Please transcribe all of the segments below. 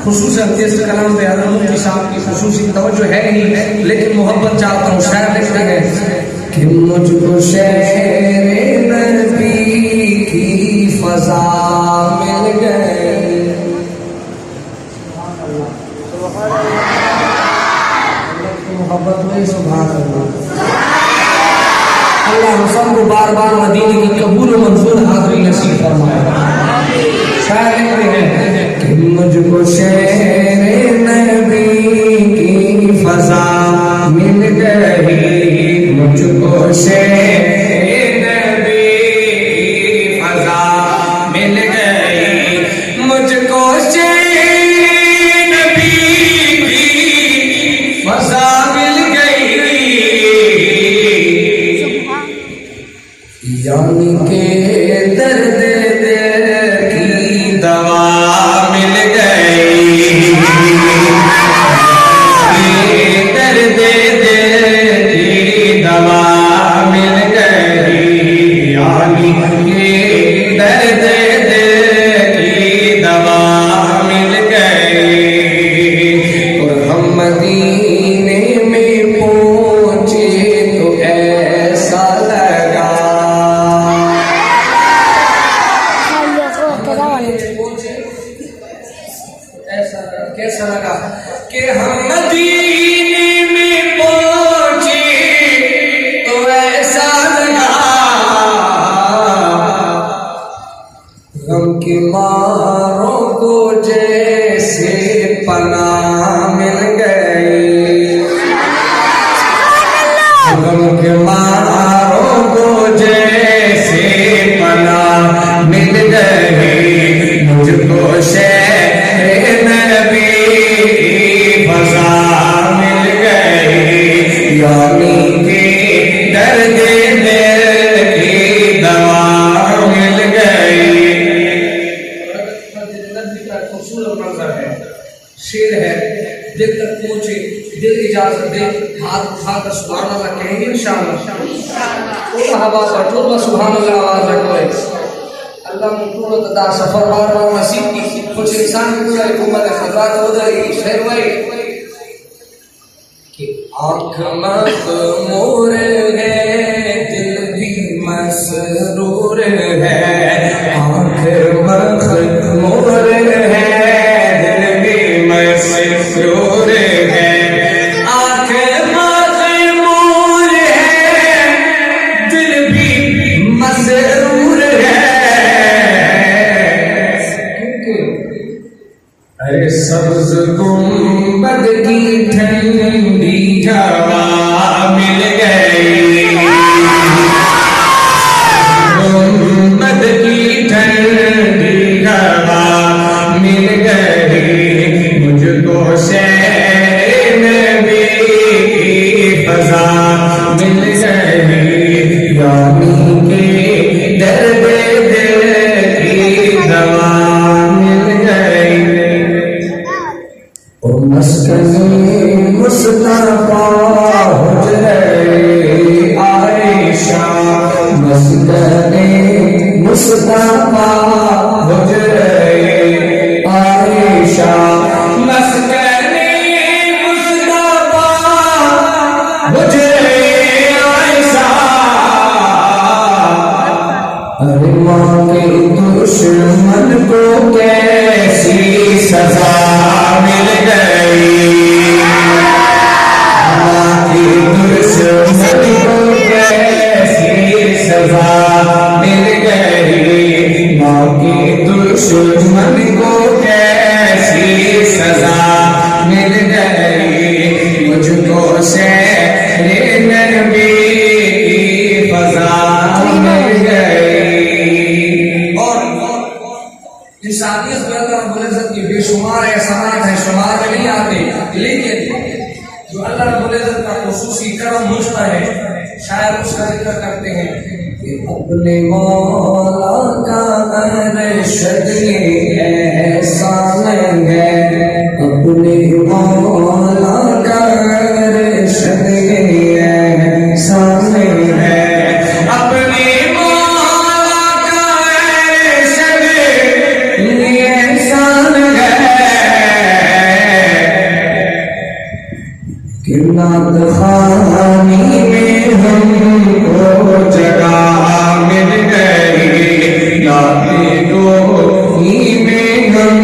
خصوصاً اس کلام پہ حضرت مفتی صاحب کی خصوصی توجہ ہے ہی، لیکن محبت چاہتا ہوں. شاید لکھتے ہیں کہ مجھ کو شہر نبی کی فضا مل گئی. محبت میں سبحان اللہ. اللہ ہم سب کو بار بار مدینے کی قبول و منظور حاضری نصیب فرمائے. شاید لکھتے ہیں کہ مجھ کو شہر نبی کی فضا مل گئی، مجھ کو شہر نبی کی فضا مل گئی، مجھ کو شہر نبی کی فضا مل گئی. یعنی کہ درد کی دوا مل گئی، درد کی دوا مل گئی، یعنی کہ درد کی دوا مل گئی. اور ہم مدینے میں پہنچے تو ایسا لگا، کیسا لگا کہ ہم مدینے میں پہنچے تو ایسا لگا، غم کے ماروں کو جیسے پناہ مل گئی، غم کے ماروں کو جیسے پناہ مل گئی، مجھ کو شہر نبی کی فضا مل گئی، یعنی کہ درد کی دوا مل گئی. خوبصورت منظر ہے، شیر ہے، دل تک پہنچے، دل اجازت دے، ہاتھ اٹھا کر سبحان اللہ کہیں گے انشاءاللہ. تھوڑا ہوا کا تھوڑا سبحان اللہ آواز رکھو. اللہ مطورت دا سفر بار بار نصیب کی. کچھ انسان کی پورا حکومت خطرات ہو جائے شہر وائی کہ آنکھ مخمور ہے دل بھی مسرور ہے، آنکھ مخمور ہے دل بھی مسرور ہے، آنکھ مخمور ہے دل بھی مسرور ہے. ارے سبز گنبد کی ٹھنڈی ہوا مل گئی، پوچھتا ہے، شاعر اس کا ذکر کرتے ہیں کہ اپنے مولا کا ارشد یہ احسان ہے، اپنے مولا کا ارشد یہ احسان ہے، اپنے مولا کا ارشد یہ احسان ہے کہ نعت خوانی میں ہم کو جگہ مل گئی، نعت گوئی میں ہم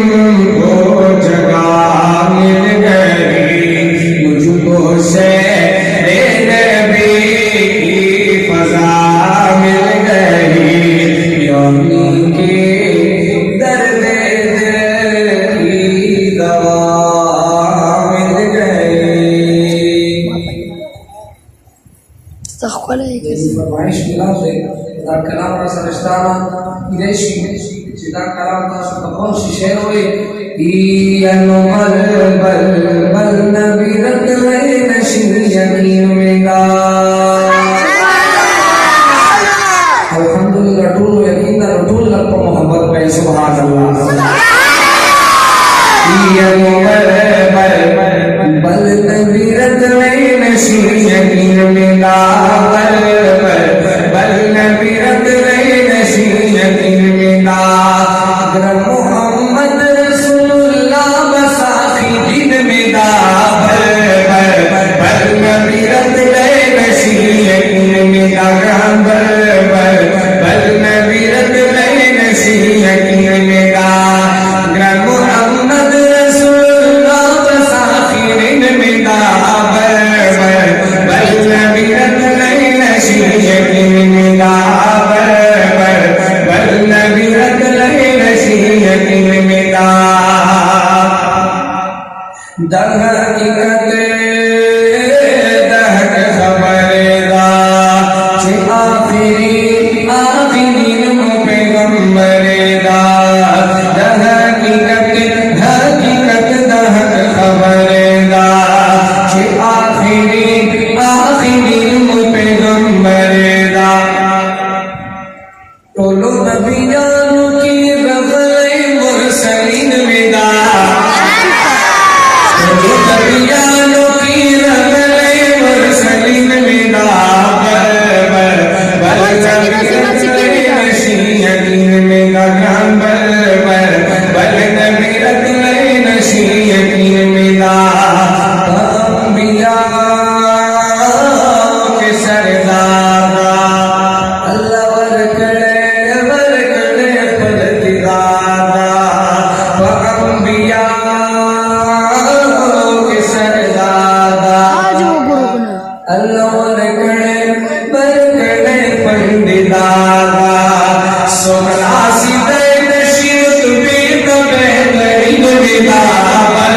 کو جگہ مل گئی، مجھ کو شعر نبی کی فضا مل گئی، یعنی کہ درد دل کی دوا مل گئی۔ فرمائش ملا سے دا کلام را سرشتانا ایدیشی چیزا کلام تاسو تقون شیشیر ہوئے اینو بل بل بل نبی رد لین شیئین میگا الحمدللہ ٹولو یقین در ٹول لگ پا محبت پہ سبحان اللہ اینو بل بل بل نبی رد لین شیئین میگا محمد رسول اللہ بساخی دن میں دا بل بل بل نبی رد لے نشی یقین میں دا بل بل بل نبی رد لے نشی یقین میں دا محمد رسول اللہ بساخی دن میں دا بل بل بل نبی رد لے نشی یقین میں دا بل بل بل نبی رد لے نشی یقین میں دا در حقیقت دہک خبر دا چھ آخری آخرین پیغمبر دا در حقیقت حقیقت دہک خبر دا چھ آخری آخرین پیغمبر دا ٹولو نبیانو کی رغل مرسلین میں دا ٹولو نبیانو کی رغل مرسلین میں دا بل بل بل نبی نشی یقین میں دا بل بل بل نبی رد نشی یقین میں دا انبیاء کے سردار اللہ ورکڑے اللہ ورکڑے برکڑے پنددادا سونا سیدھے نشیت بیت بہترین بدا بل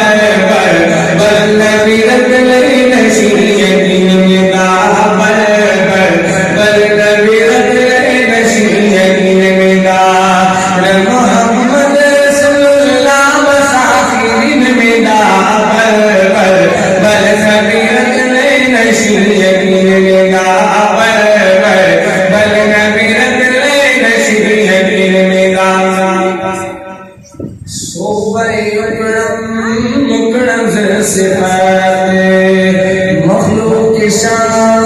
بل بل نبی رد لے نشی یقین بدا بل بل بل نبی رد لے نشی یقین بدا محمد رسول اللہ بساخرین بدا بل بل بل نبی رد لے نشی یقین بدا بل بل بل نبی رد لے نشی یقین بدا صوبہ مکرم صفات مخلوق شان